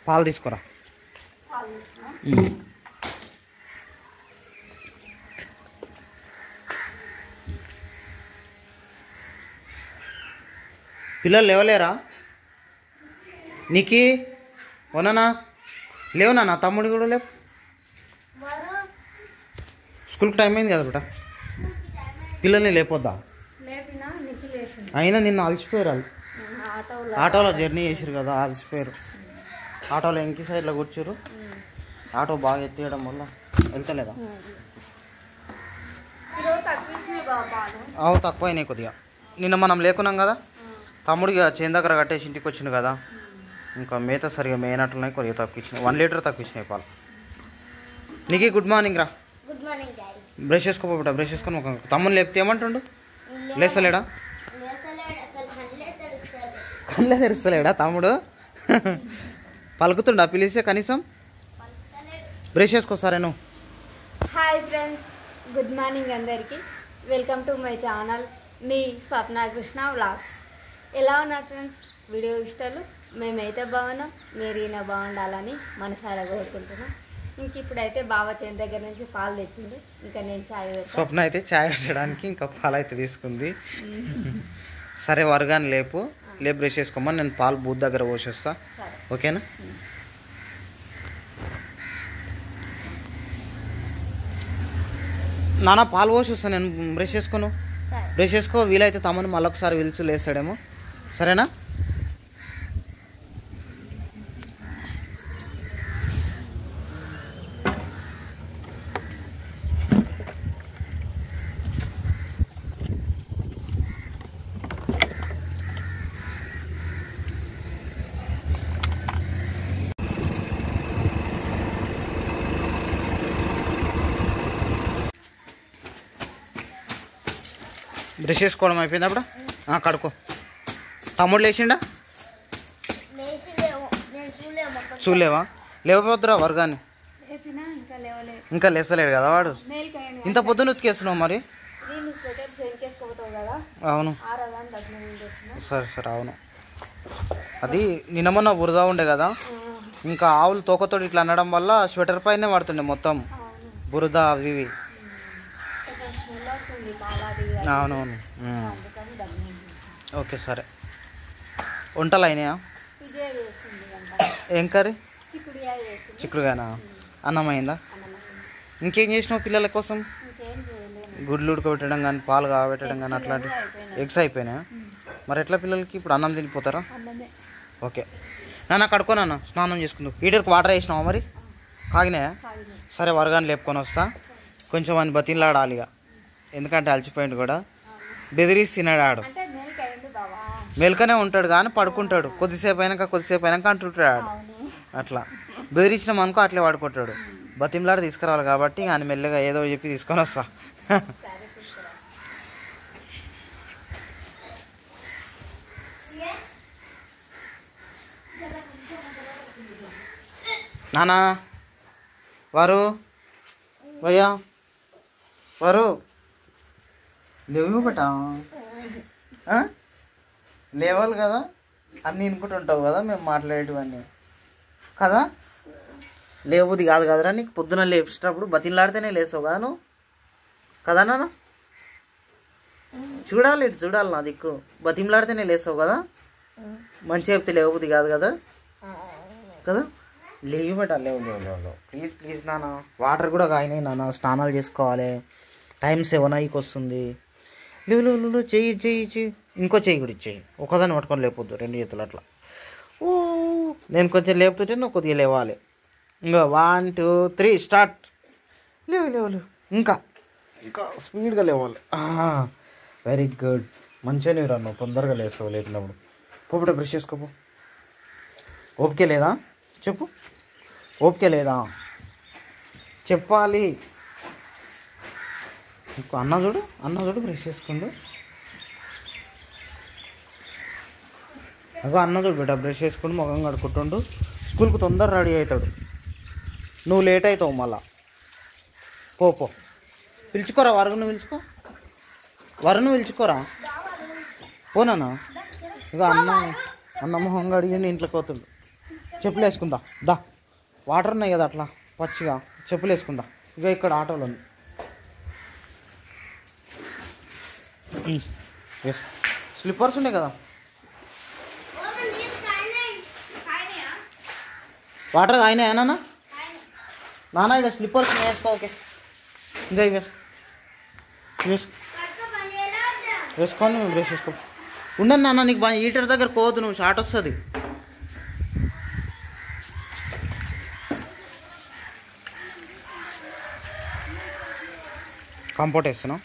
పాలు తీసుకురా. పిల్లలు లేవలేరా నీకి? ఓనా లేవునా? నా తమ్ముడు కూడా లేవు. స్కూల్కి టైం అయింది కదా బిడ్డ. పిల్లల్ని లేపొద్దా? అయినా నిన్న అలసిపోయారు వాళ్ళు. ఆటోలో జర్నీ చేసారు కదా, అలసిపోయారు. ఆటోలో ఇంటి సైడ్లో కూర్చోరు. ఆటో బాగా ఎత్తేయడం వల్ల వెళ్తలేదా? అవు తక్కువైనాయి కొద్దిగా. నిన్న మనం లేకున్నాం కదా, తమ్ముడికి చేను దగ్గర కట్టేసి ఇంటికి వచ్చింది కదా, ఇంకా మేత సరిగా మేనట్లున్నాయి. కొద్దిగా తక్కువచ్చినాయి. 1 లీటర్ తక్కువచ్చినాయి పాలు. నీకు గుడ్ మార్నింగ్ రా. బ్రష్ చేసుకో బిడ్డ, బ్రష్ చేసుకొని ఒక తమ్ముని లేపితే ఏమంటుండు? లేస్తలేడా? కళ్ళే తెరుస్తలేడా తమ్ముడు? పలుకుతుండా పిలిస్తే కనీసం? బ్రష్ చేసుకో సరే నువ్వు. హాయ్ ఫ్రెండ్స్, గుడ్ మార్నింగ్ అందరికీ. Welcome to my channel, me Swapna Krishna vlogs. ఎలా ఉన్నారు ఫ్రెండ్స్? వీడియో ఇష్టాలు మేమైతే బాగున్నాం, మీరు ఈయన బాగుండాలని మనసారా కోరుకుంటున్నాం. ఇంక ఇప్పుడైతే బావ చేను దగ్గర నుంచి పాలు తెచ్చింది. ఇంకా నేను చాయ్ పెట్టాను. స్వప్న అయితే చాయ్ పెట్టడానికి ఇంకా పాలు అయితే తీసుకుంది. సరే వరగాని లేపు బ్రష్ చేసుకోమని నేను పాలు బూత్ దగ్గర పోసేస్తా, ఓకేనా? నాన్న పాలు పోసేస్తా నేను, బ్రష్ చేసుకోను. బ్రష్ చేసుకో, వీలైతే తమ్ముని మళ్ళొకసారి పిలిచి లేస్తాడేమో, సరేనా? బ్రష్ చేసుకోవడం అయిపోయింది అప్పుడు కడుకో. తమ్ముడు లేచిండా? చూడలేవా? లేకపోతురా వర్గాన్ని? ఇంకా లేస్తలేడు కదా వాడు. ఇంత పొద్దున ఉతికేస్తున్నావు మరి? అవును సరే సరే, అవును. అది నిన్న మొన్న బురద ఉండే కదా, ఇంకా ఆవులు తోకతోటి ఇట్లా అనడం వల్ల స్వెటర్ పైనే పడుతుండే మొత్తం బురద అవి ఇవి. అవునవును. ఓకే సరే. వంటలు అయినాయా? ఏం కర్రీ? చిక్కుడుగానా? అన్నం అయిందా? ఇంకేం చేసినావు పిల్లల కోసం? గుడ్లు ఉడకబెట్టడం కానీ పాలు కాబెట్టడం కానీ అట్లాంటివి. ఎగ్స్ అయిపోయినాయా? మరి ఎట్లా పిల్లలకి ఇప్పుడు అన్నం తినిపోతారా? ఓకే నాన్న కడుకో, నాన్న స్నానం చేసుకుంటూ. హీటర్కి వాటర్ వేసినావా మరి? కాగినాయా? సరే వరగాని లేపుకొని వస్తా. కొంచెం అని బతిలాడాలి ఇక, ఎందుకంటే అలసిపోయింది కూడా. బెదిరిసి తిన్నాడు ఆడు. మెలకనే ఉంటాడు కానీ పడుకుంటాడు. కొద్దిసేపు అయినాక అంటుంటాడు. అట్లా బెదిరించినాం అనుకో అట్లే పడుకుంటాడు. బతిమలాడి తీసుకురావాలి కాబట్టి ఆయన మెల్లగా ఏదో చెప్పి తీసుకొని వస్తా. నానా వారు భయ్యా వారు లేవు బట, లేవాలి కదా అన్నీ వినుకుంటుంటావు కదా మేము మాట్లాడేటివన్నీ కదా. లేవుది కాదు కదరా నీకు. పొద్దున లేపేటప్పుడు బతిలాడితేనే లేస్తావు కదా నువ్వు, కదా నాన్న? చూడాలి ఇటు చూడాలి నా దిక్కు. బతిమలాడితేనే లేస్తావు కదా, మంచిగా చెప్తే లేవుది కాదు కదా కదా. లేవు బట, లేవు లేవు లేవు ప్లీజ్ ప్లీజ్ నాన్న. వాటర్ కూడా కాయినాయి నాన్న, స్నానాలు చేసుకోవాలి. టైం 7 వస్తుంది. లేవు లేవు లేవు, చెయ్యి చెయ్యి చెయ్యి, ఇంకో చెయ్యి కూడా ఇచ్చేయి. ఒకదాన్ని పట్టుకొని లేపొద్దు, 2 చేతులు అట్లా. ఓ నేను కొంచెం లేపుతుంటే నువ్వు కొద్దిగా లేవాలి. ఇంకా 1 2 3 స్టార్ట్. లేవు లేవు లేవు, ఇంకా ఇంకా స్పీడ్గా లేవాలి. వెరీ గుడ్, మంచిగానే రా నువ్వు. తొందరగా లేస్తావు లేపినప్పుడు. పోపుట బ్రష్ చేసుకోపో. ఓపిక లేదా చెప్పు, ఓపిక లేదా చెప్పాలి. అన్న చూడు బ్రష్ చేసుకుండు. అగో అన్న చూడు బిడ్డ బ్రష్ చేసుకుంటూ ముఖం కడుక్కుంటుండు. స్కూల్కి తొందర రెడీ అవుతాడు. నువ్వు లేట్ అవుతావు మళ్ళా. పో పిలుచుకోరా వరుణ్ పిలుచుకోరా పోనా. ఇక అన్న మొహం అడిగి ఇంట్లోకి పోతుండు. చెప్పులు వేసుకుందా దా వాటర్ ఉన్నాయి కదా అట్లా పచ్చిగా చెప్పులు వేసుకుందా ఇక ఇక్కడ ఆటోలో ఉంది వేసుకో స్లిప్పర్స్ ఉన్నాయి కదా వాటర్ అయినాయా నాన్న నాన్న ఇక్కడ స్లిప్పర్స్ వేసుకో ఓకే ఇంకా వేసుకో వేసుకో వేసుకొని బ్రష్ వేసుకో ఉండను నాన్న నీకు బాగా హీటర్ దగ్గర పోవద్దు నువ్వు షార్ట్ వస్తుంది కంపోర్ట్ వేస్తున్నావు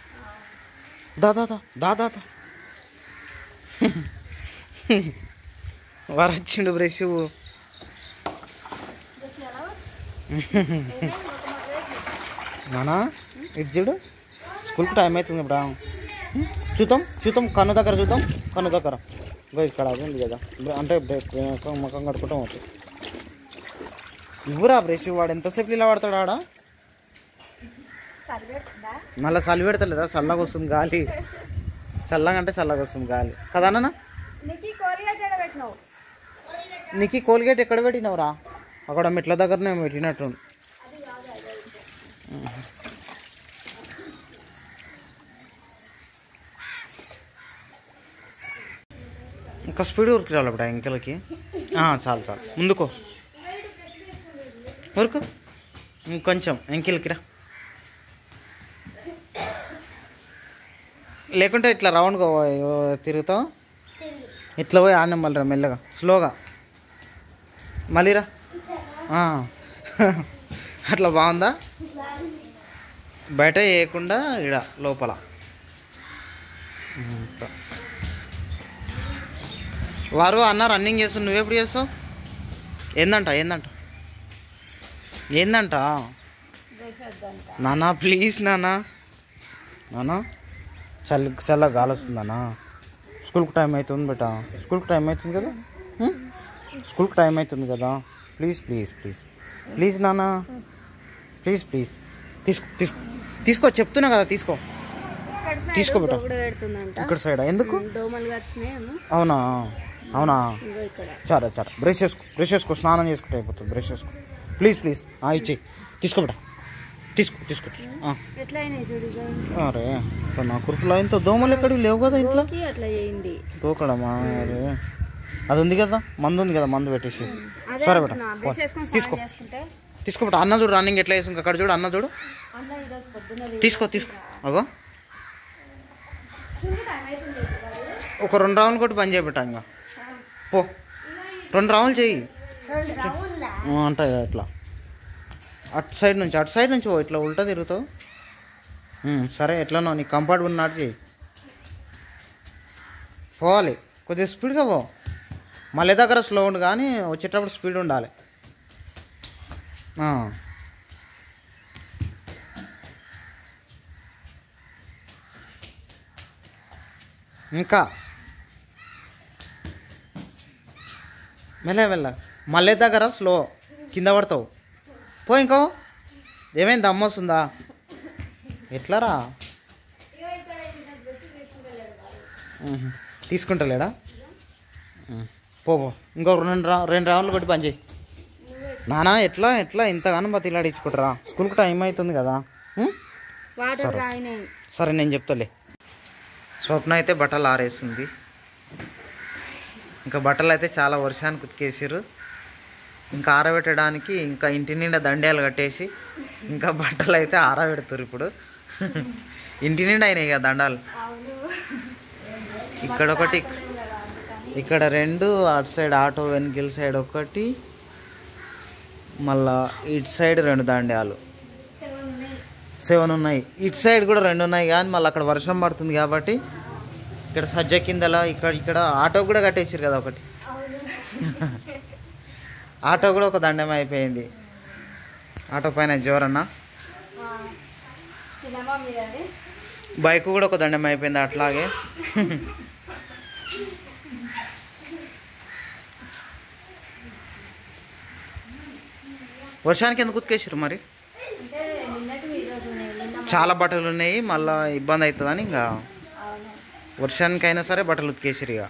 దాదా దాదా వరొచ్చిండు బ్రష్ నానా ఇది చూడు స్కూల్కి టైం అవుతుంది ఇప్పుడు చూద్దాం కన్ను దగ్గర చూద్దాం కన్ను దగ్గర ఇక్కడ అది ఉంది కదా అంటే ముఖం కడుకుంటాం అవుతుంది ఇవ్వరా బ్రష్ వాడు ఎంతసేపు ఇలా వాడతాడు ఆడ మళ్ళీ చలి పెడతలేదా చల్లగా వస్తుంది గాలి చల్లగా అంటే చల్లగా వస్తుంది గాలి కదా అన్న నీకు కోల్గేట్ ఎక్కడ పెట్టినవురా అక్కడ మెట్ల దగ్గరనే పెట్టినట్టు ఇంకా స్పీడ్ ఊరికి రాలి ఇప్పుడు ఇంకెలకి చాలు ముందుకో ఊరుకు ఇంకొంచెం ఎంకిల్కి రా లేకుంటే ఇట్లా రౌండ్గా తిరుగుతావు ఇట్లా పోయి ఆడినాం మళ్ళీ రా మెల్లగా స్లోగా మళ్ళీ రా అట్లా బాగుందా బయట వేయకుండా ఇడ లోపల వారు అన్న రన్నింగ్ చేస్తావు నువ్వెప్పుడు చేస్తావు ఏందంట నానా ప్లీజ్ నానా చల్ల గాలి వస్తుందన్నా స్కూల్కి టైం అవుతుంది బేటా స్కూల్కి టైం అవుతుంది కదా స్కూల్కి టైం అవుతుంది కదా ప్లీజ్ నానా ప్లీజ్ తీసుకో చెప్తున్నా కదా తీసుకో బేటా ఇక్కడ సైడ్ ఎందుకు అవునా సరే బ్రష్ చేసుకో స్నానం చేసుకుంటే అయిపోతుంది బ్రష్ చేసుకో ప్లీజ్ ఇచ్చి తీసుకో బేటా తీసుకో అరే నా కురుపులో ఇంత దోమలు ఎక్కడివి లేవు కదా ఇంట్లో తోకడమా అరే అది ఉంది కదా మందు పెట్టేసి సరే బేటా తీసుకో బేటా అన్న చూడు రన్నింగ్ ఎట్లా వేసి అక్కడ చూడు అన్న చూడు తీసుకో అగో ఒక 2 రౌండ్లు కొట్టి పని చేయబెట్టా ఇంకా పో 2 రౌండ్లు చెయ్యి అంటే ఇట్లా అటు సైడ్ నుంచి ఇట్లా ఉల్టా తిరుగుతావు సరే ఎట్లనో నీకు కంఫర్ట్ ఉన్నట్టు చెయ్యి పోవాలి కొద్దిగా స్పీడ్గా పో మళ్ళీ దగ్గర స్లో ఉండు కానీ వచ్చేటప్పుడు స్పీడ్ ఉండాలి ఇంకా వెళ్ళ మళ్ళీ దగ్గర స్లో కింద పడతావు పో ఇంకో ఏమైంది దమ్ము వస్తుందా ఎట్లారా తీసుకుంటలేడా పో ఇంకో 2 రౌండ్లు కొట్టి పని చేయి నానా ఎట్లా ఇంతగానో బతిలాడించుకుంటారా స్కూల్కి టైం అవుతుంది కదా సరే నేను చెప్తాలే స్వప్న అయితే బట్టలు ఆరేస్తుంది ఇంకా బట్టలు అయితే చాలా వర్షానికి ఉతికేసారు ఇంకా ఆరబెట్టడానికి ఇంకా ఇంటి నిండా దండేలు కట్టేసి ఇంకా బట్టలు అయితే ఆరబెడతారు ఇప్పుడు ఇంటి నిండా అయినాయి కదా దండాలు ఇక్కడ ఒకటి ఇక్కడ 2 అటు సైడ్ ఆటో వెనకిల్ సైడ్ ఒకటి మళ్ళా ఇటు సైడ్ 2 దండాలు 7 ఉన్నాయి ఇటు సైడ్ కూడా 2 ఉన్నాయి కానీ మళ్ళీ అక్కడ వర్షం పడుతుంది కాబట్టి ఇక్కడ సజ్జ కిందలా ఇక్కడ ఆటో కూడా కట్టేసారు కదా ఒకటి ఆటో కూడా ఒక దండం అయిపోయింది ఆటో పైన జోరన్న బైక్ కూడా ఒక దండం అయిపోయింది అట్లాగే వర్షానికి ఎందుకు ఉతికేసారు మరి చాలా బట్టలు ఉన్నాయి మళ్ళీ ఇబ్బంది అవుతుందని ఇంకా వర్షానికైనా సరే బట్టలు ఉతికేసారు ఇక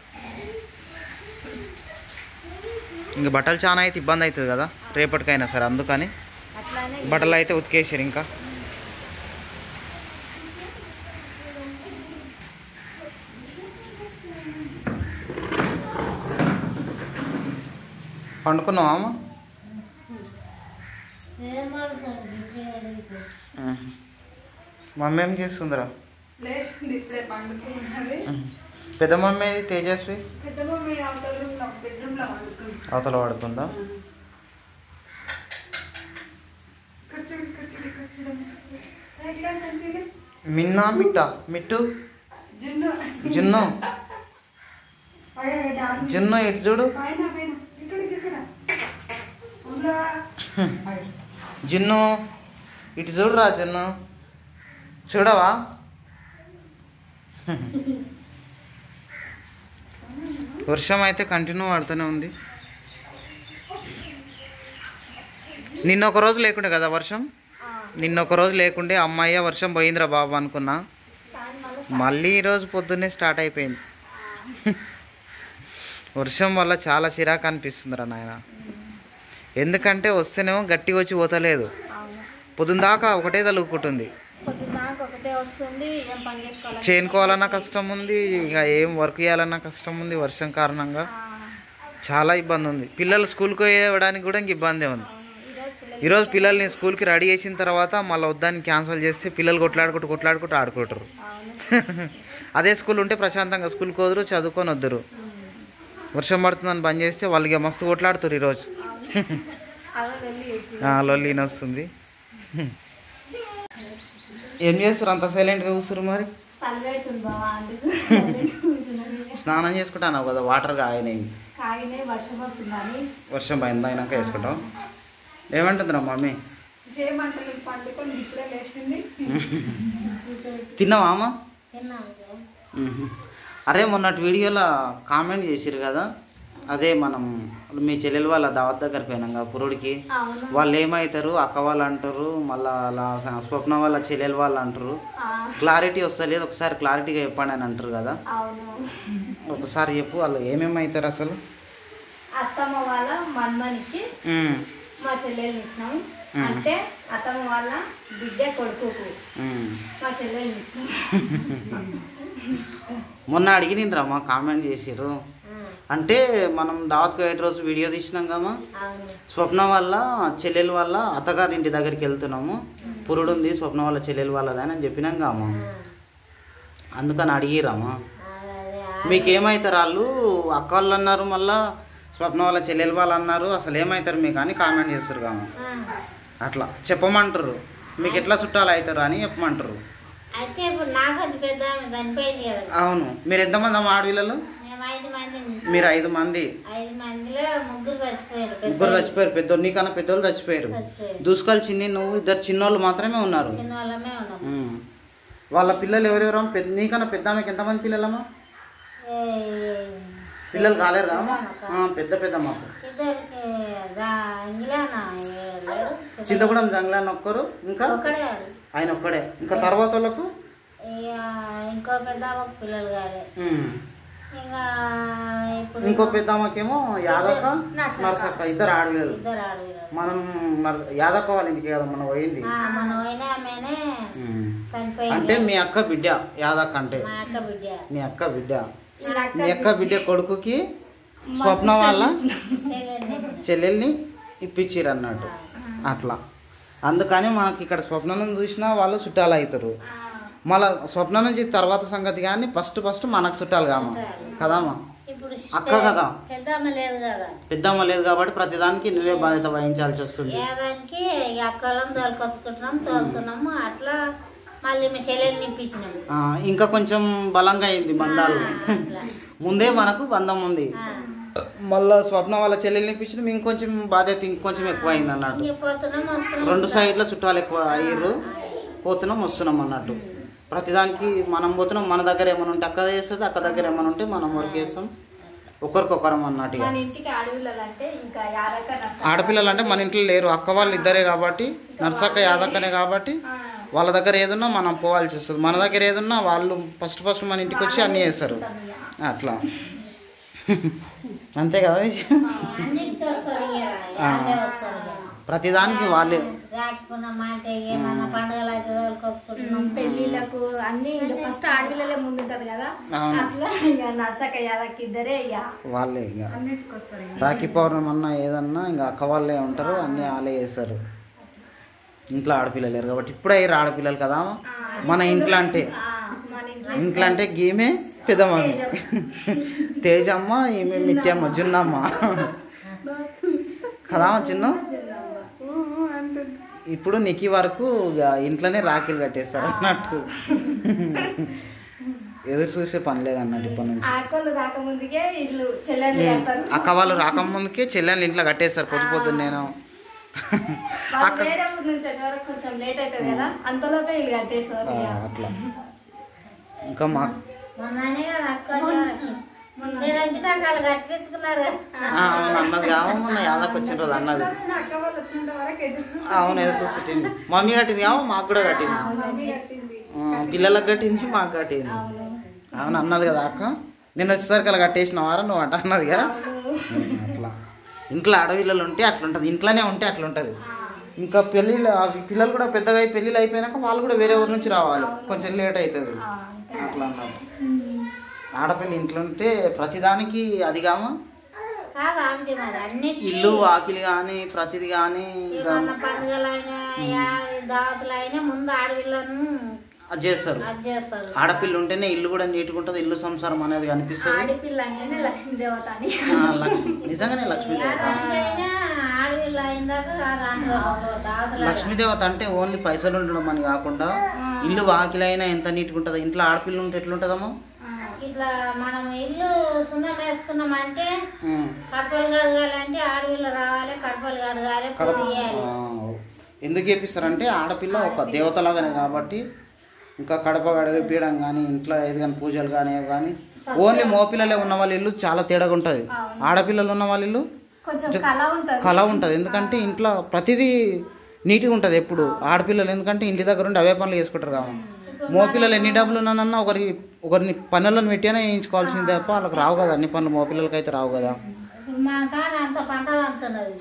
ఇంక బట్టలు చాలా అయితే ఇబ్బంది అవుతుంది కదా రేపటికైనా సరే, అందుకని అట్లానే బట్టలు అయితే ఉతికేసారు. ఇంకా పండుకున్నావా అమ్మ? మమ్మీ ఏం చేస్తుందిరా? లేచింది ఇప్పుడే పండుకున్నది. పెద్ద మమ్మీ తేజస్వి పెద్ద మమ్మీ బెడ్రూమ్లో పండుకుంది. అవతల పడుకుందా? మిన్నా మిట్టా మిట్టు జున్ను జున్ను ఇటు చూడు. జున్ను ఇటు చూడురా జున్ను, చూడవా? వర్షం అయితే కంటిన్యూ పడుతూనే ఉంది. నిన్న ఒక రోజు లేకుండే కదా వర్షం, నిన్న ఒక రోజు లేకుండే అమ్మాయ్య వర్షం పోయిందిరా బాబు అనుకున్నా, మళ్ళీ ఈరోజు పొద్దున్నే స్టార్ట్ అయిపోయింది. వర్షం వల్ల చాలా చిరాకు అనిపిస్తుందిరా నాయన. ఎందుకంటే వస్తేనేమో గట్టిగా వచ్చి పోతలేదు, పొద్దున్న దాకా ఒకటే తలుగుకుంటుంది. చేనుకోవాలన్నా కష్టం ఉంది, ఇక ఏం వర్క్ చేయాలన్నా కష్టం ఉంది. వర్షం కారణంగా చాలా ఇబ్బంది ఉంది. పిల్లలు స్కూల్కి వేయడానికి కూడా ఇంక ఇబ్బందే ఉంది. ఈరోజు పిల్లల్ని స్కూల్కి రెడీ చేసిన తర్వాత మళ్ళీ వద్దని క్యాన్సిల్ చేస్తే పిల్లలు కొట్లాడుకుంటూ ఆడుకుంటారు. అదే స్కూల్ ఉంటే ప్రశాంతంగా స్కూల్కి వద్దరు, చదువుకొని వద్దరు. వర్షం పడుతుందని బంద్ చేస్తే వాళ్ళకి మస్తు కొట్లాడుతారు ఈరోజు. లొల్లి వస్తుంది. ఏం చేస్తారు అంత సైలెంట్గా కూర్చురు? మరి స్నానం చేసుకుంటాను కదా, వాటర్ కాగినాయి, వర్షం పైన అయినాక వేసుకుంటాం. ఏమంటుందిరా మమ్మీ? తిన్నావా అమ్మ? అరే మొన్నటి వీడియోలో కామెంట్ చేసిరు కదా, అదే మనం మీ చెల్లెలు వాళ్ళ దావత్ దగ్గరికి పోయినాం పురుడికి, వాళ్ళు ఏమవుతారు అక్క వాళ్ళు అంటారు, మళ్ళీ అలా స్వప్న వాళ్ళ చెల్లెలు వాళ్ళు అంటారు, క్లారిటీ వస్తలేదు, ఒకసారి క్లారిటీగా చెప్పండి అని అంటారు కదా, ఒకసారి చెప్పు వాళ్ళు ఏమేమి అవుతారు అసలు. అత్తమ్మ వాళ్ళ మన్మనికి మా చెల్లెల్ని ఇచ్చినాం, అంటే అత్తమ్మ వాళ్ళ బిడ్డ కొడుకుకు మా చెల్లెల్ని ఇచ్చినాం. మొన్న అడిగినిండ్రా మా కామెంట్ చేసిర్రు, అంటే మనం దావత్కు 8 రోజు వీడియో తీసినాం కమ్మా, స్వప్న వాళ్ళ చెల్లెలు వాళ్ళ అత్తగారి ఇంటి దగ్గరికి వెళ్తున్నాము, పురుడు ఉంది స్వప్న వాళ్ళ చెల్లెలు వాళ్ళదని అని చెప్పినాం కామా, అందుకని అడిగిరామా మీకేమవుతారు వాళ్ళు అక్క వాళ్ళు అన్నారు, మళ్ళీ స్వప్న వాళ్ళ చెల్లెలు వాళ్ళు అన్నారు, అసలు ఏమవుతారు మీకు అని కామెంట్ చేస్తారు కామా. అట్లా చెప్పమంటారు, మీకు ఎట్లా చుట్టాలు అవుతారు అని చెప్పమంటారు. అయితే ఇప్పుడు నాకు అది పెద్ద చనిపోయింది కదా. అవును, మీరు ఎంతమంది అమ్మ ఆడపిల్లలు? మీరు 5 మంది. 5 మందిలో ముగ్గురు చచ్చిపోయారు. పెద్దోళ్ళు నీకన్నా పెద్దోళ్ళు చచ్చిపోయారు. దూసుకాలు చిన్ని నువ్వు, 2 చిన్నోళ్ళు మాత్రమే ఉన్నారు. వాళ్ళ పిల్లలు ఎవరెవరు? నీకన్నా పెద్ద ఆమెకి ఎంతమంది పిల్లలమ్మా? పిల్లలు కాలేరా? పెద్ద మాకు చింతగూడెం జంగ్లాన్ ఒక్కరు, ఇంకా ఆయన ఒక్కడే, ఇంకా తర్వాత వాళ్ళకు ఇంకో పెద్ద పిల్లలు కాలే. ఇంకో పెద్దమ్మకేమో యాదక్క నర్సక్క, 2 ఆడపిల్లలు. మనం యాదక్క వాళ్ళ ఇంటికి కదా మనం పోయింది, అంటే మీ అక్క బిడ్డ యాదక్క, అంటే మీ అక్క బిడ్డ కొడుకుకి స్వప్న వాళ్ళ చెల్లెల్ని ఇప్పించారు అన్నట్టు. అట్లా అందుకని మనకి ఇక్కడ స్వప్నం చూసినా వాళ్ళు చుట్టాలు అవుతారు. మళ్ళీ స్వప్నం నుంచి తర్వాత సంగతి, కానీ ఫస్ట్ మనకు చుట్టాలు కామా కదమ్మా, అక్క కదా, పెద్దమ్మ లేదు కాబట్టి ప్రతిదానికి నువ్వే బాధ్యత వహించాల్సి వస్తుంది. ఇంకా కొంచెం బలంగా అయింది బంధాలు. ముందే మనకు బంధం ఉంది, మళ్ళా స్వప్న వాళ్ళ చెల్లెల్ని ఇప్పించడం ఇంకొంచెం బాధ్యత ఇంకొంచెం ఎక్కువ అయింది అన్నట్టు. 2 సైడ్ల చుట్టాలు ఎక్కువ అయ్యారు, పోతున్నాం వస్తున్నాం అన్నట్టు. ప్రతిదానికి మనం పోతున్నాం, మన దగ్గర ఏమైనా ఉంటే అక్క చేస్తుంది, అక్క దగ్గర ఏమైనా ఉంటే మనం వర్క్ చేస్తాం, ఒకరికొకరం అన్నట్టుగా. ఆడపిల్లలు అంటే మన ఇంట్లో లేరు, అక్క వాళ్ళు 2 కాబట్టి, నర్సక్క యాదక్కనే కాబట్టి వాళ్ళ దగ్గర ఏదున్నా మనం పోవాల్సి వస్తుంది. మన దగ్గర ఏదున్నా వాళ్ళు ఫస్ట్ మన ఇంటికి వచ్చి అన్నీ చేస్తారు. అట్లా అంతే కదా. వాళ్ళే వస్తారు ఇక. ప్రతిదానికి వాళ్ళే. రాకపోయినాం అంటే ఏమన్నా పండుగలు అయితే తోలుకొచ్చుకుంటున్నాం. పెళ్ళిళ్ళకు అన్ని ఫస్ట్ ఆడపిల్లలే ముందుంటది కదా, అట్లా ఇక నర్సక యాదకి ఇద్దరే ఇక వాళ్ళే ఇక అన్నిటికి వస్తారు. రాఖీ పౌర్ణమి అన్నా ఏదన్నా ఇంకా అక్క వాళ్ళే ఉంటారు, అన్నీ వాళ్ళే చేస్తారు. ఇంట్లో ఆడపిల్లలు లేరు కాబట్టి ఇప్పుడే అయ్యారు ఆడపిల్లలు కదా మన ఇంట్లో అంటే. మన ఇంట్లో అంటే గీమే పెద్దమ్మ, తేజమ్మ, ఈమె మిట్టమ్మ, జున్నమ్మ కదా చిన్న. ఇప్పుడు నికి వరకు ఇంట్లోనే రాఖీలు కట్టేస్తారు అన్నట్టు, ఎదురు చూసే పని లేదన్నట్టు ఇప్పటి నుంచి. ఆడవాళ్ళు రాకముందుకే ఇల్లు చెల్లెళ్ళు కడతారు, అక్క వాళ్ళు రాకముందుకే చెల్లెళ్ళు ఇంట్లో కట్టేస్తారు పొద్దు నేను. వాళ్ళు వేరే ఊరు నుంచి వచ్చే వరకు కొంచెం లేట్ అవుతుంది కదా, అంతలోపే ఇల్లు కట్టేస్తారు. అట్లా ఇంకా మా మొన్ననే కదా అక్క నేను అంచుటాకాలు కట్టించుకున్నారు కదా. అన్నది కావా మొన్న యాదకి వచ్చిన రోజు అన్నది. అవును ఎదురు చూస్తుంది. మమ్మీ కట్టింది కావా, మాకు కూడా కట్టింది, పిల్లలకు కట్టింది, మాకు కట్టింది. అవును అన్నది కదా అక్క, నేను వచ్చేసరికి అలా కట్టేసినవారా నువ్వు అంట అన్నదిగా. అట్లా ఇంట్లో ఆడపిల్లలు ఉంటే అట్లుంటుంది, ఇంట్లోనే ఉంటే అట్లుంటుంది. ఇంకా పిల్లలు కూడా పెద్దగా పెళ్ళిళ్ళు అయిపోయినాక వాళ్ళు కూడా వేరే ఊరు నుంచి రావాలి, కొంచెం లేట్ అవుతుంది అట్లా అన్నారు. ఆడపిల్ల ఇంట్లో ఉంటే ప్రతిదానికి అదిగామా కాదు ఆమె మరి అన్ని ఇల్లు వాకిలి కానీ ప్రతిది కానీ ఏమన్నా పండుగలైనా దావతులైనా ముందు ఆడపిల్లను అది చేస్తారు. ఆడపిల్ల ఉంటేనే ఇల్లు కూడా నీట్గా ఉంటుంది, ఇల్లు సంసారం అనేది కనిపిస్తుంది. ఆడపిల్ల అంటేనే లక్ష్మీ దేవత అని. నిజంగానే లక్ష్మీదేవత. ఆడపిల్ల అయిందాక లక్ష్మీదేవత అంటే ఓన్లీ పైసలు ఉండడం అని కాకుండా ఇల్లు వాకిలి అయినా ఎంత నీట్గా ఉంటుంది. ఇంట్లో ఆడపిల్ల ఉంటే ఎట్లుంటుందమ్మా, ఇట్లా మనం ఇల్లు సున్నం వేసుకున్నామంటే కడపలు కడగాలంటే ఆడపిల్ల రావాలి, కడపలు కడగాలి, పూజేయాలి. ఎందుకు చేపిస్తారంటే ఆడపిల్ల ఒక దేవతలాగానే కాబట్టి. ఇంకా కడప గడిపేయడం కానీ ఇంట్లో ఏది కానీ పూజలు కానీ ఏవి కానీ ఓన్లీ మోపిల్లలే ఉన్న వాళ్ళ ఇల్లు చాలా తేడాగా ఉంటుంది. ఆడపిల్లలు ఉన్న వాళ్ళ ఇల్లు కళ ఉంటుంది, ఎందుకంటే ఇంట్లో ప్రతిదీ నీట్గా ఉంటుంది ఎప్పుడు. ఆడపిల్లలు ఎందుకంటే ఇంటి దగ్గర ఉండి అవే పనులు చేసుకుంటారు కాబట్టి. మోపిల్లలు ఎన్ని డబ్బులు ఉన్నానన్నా ఒకరిని పనులను పెట్టినా వేయించుకోవాల్సింది తప్ప వాళ్ళకి రావు కదా అన్ని పనులు, మోపిల్లలకి అయితే రావు కదా. మా తాను అంత పంట వంతున్నది,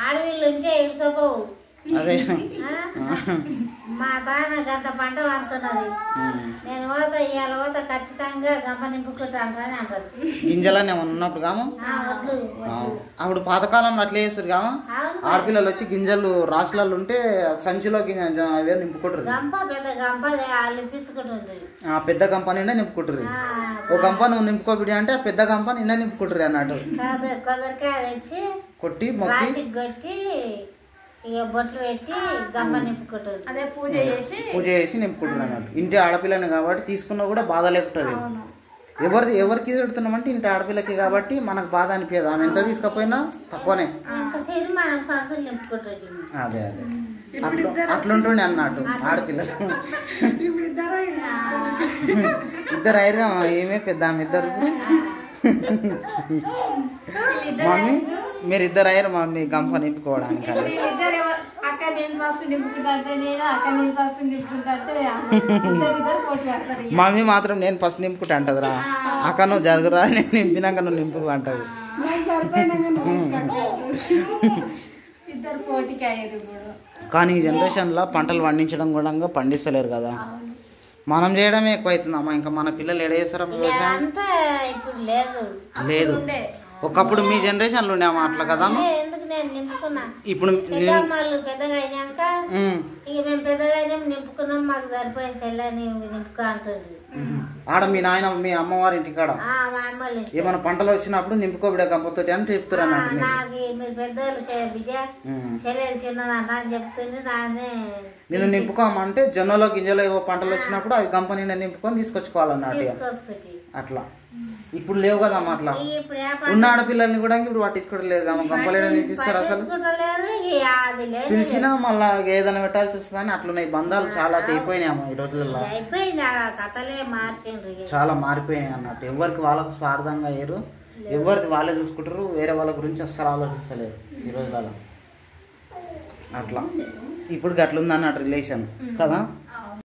ఆడపిల్లు ఉంటే ఇడిసపోవు. అదే మా తాను గంత పంట వంతున్నది, నేను పోతా ఇవాళ పోతా ఖచ్చితంగా గంప నింపుకుంటాను అని అంటారు. గింజలని ఏమన్నా ఉన్నప్పుడు కాము అప్పుడు పాతకాలంలో అట్లా చేస్తారు కామా. ఆడపిల్లలు వచ్చి గింజలు రాసులలో ఉంటే సంచిలో అవే నింపుకుంటారు. గంప పెద్ద గంప నింపించుకుంటుంది, పెద్ద గంప నిండా నింపుకుంటారు. ఒక గంప నువ్వు నింపుకోబిడి అంటే ఆ పెద్ద గంప నిండా నింపుకుంటారు అన్నట్టు. కొబ్బరికాయ తెచ్చి కొట్టి రాసి కొట్టి ఇక బొట్లు పెట్టి గంప నింపుకుంటారు. అదే పూజ చేసి నింపుకుంటారు అన్నట్టు. ఇంటి ఆడపిల్లని కాబట్టి తీసుకున్నా కూడా బాధ లేకుంటుంది. ఎవరికి పెడుతున్నామంటే ఇంటి ఆడపిల్లకి కాబట్టి మనకు బాధ అనిపించదు. ఆమె ఎంత తీసుకపోయినా తక్కువనే. అదే అట్లుంటుండే అన్నట్టు ఆడపిల్లలు. ఇద్దరు అయినా ఏమే పెద్ద ఆమె ఇద్దరు. మమ్మీ మీరు ఇద్దరు అయ్యారు మమ్మీ గంప నింపుకోవడానికి. అక్క నేను ఫస్ట్ నింపుకుంటా, నేను అక్క నేను ఫస్ట్ నింపుకుంటా, మమ్మీ మాత్రం నేను ఫస్ట్ నింపుకుంటా అంటదిరా. అక్క నువ్వు జరుగురా, నేను నింపినాక నువ్వు నింపు అంటది. ఇద్దరు పోటీకి అయ్యారు. కానీ ఈ జనరేషన్లో పంటలు పండించడం కూడా పండిస్తలేరు కదా. మనం చేయడమే ఎక్కువ అవుతుందమ్మా. ఇంకా మన పిల్లలు ఎడ చేస్తారా లేదు. ఒకప్పుడు మీ జనరేషన్లో ఉండేమా అట్లా కదా. ఇప్పుడు పెద్దగా అయినాక ఇక మేము పెద్దగా అయినా నింపుకున్నాం, మాకు సరిపోయిన చెల్లని నింపుకో అంటుంది. ఆడ మీ నాయన మీ అమ్మవారి ఇంటికాడ ఏమైనా పంటలు వచ్చినప్పుడు నింపుకోబిడ గంపతోటి అని చెప్తారు అన్నట్టు. నాకు మీరు పెద్దలు విజయ చెల్లెలు చిన్నదంట అని చెప్తుంది. నానే నేను నింపుకోమంటే జొన్నలో గింజలో ఏవో పంటలు వచ్చినప్పుడు అవి గంప నిండా నింపుకొని తీసుకొచ్చుకోవాలన్నట్టు. అట్లా ఇప్పుడు లేవు కదా అట్లా. ఉన్న ఆడపిల్లల్ని కూడా ఇప్పుడు పట్టించుకోవడం లేదు కదా. గంపలేడ నింపిస్తారు అసలు. పిలిచినా మళ్ళా ఏదైనా పెట్టాల్సి వస్తుందని అట్లున్నాయి. బంధాలు చాలా తెగిపోయినాయమ్మా ఈ రోజులలో. చాలా మారిపోయినాయి అన్నట్టు. ఎవరికి వాళ్ళకు స్వార్థంగా అయ్యారు, ఎవరిది వాళ్ళే చూసుకుంటారు, వేరే వాళ్ళ గురించి అస్సలు ఆలోచిస్తలేరు ఈ రోజులలో. అట్లా ఇప్పుడు అట్లుంది అన్నట్టు రిలేషన్ కదా.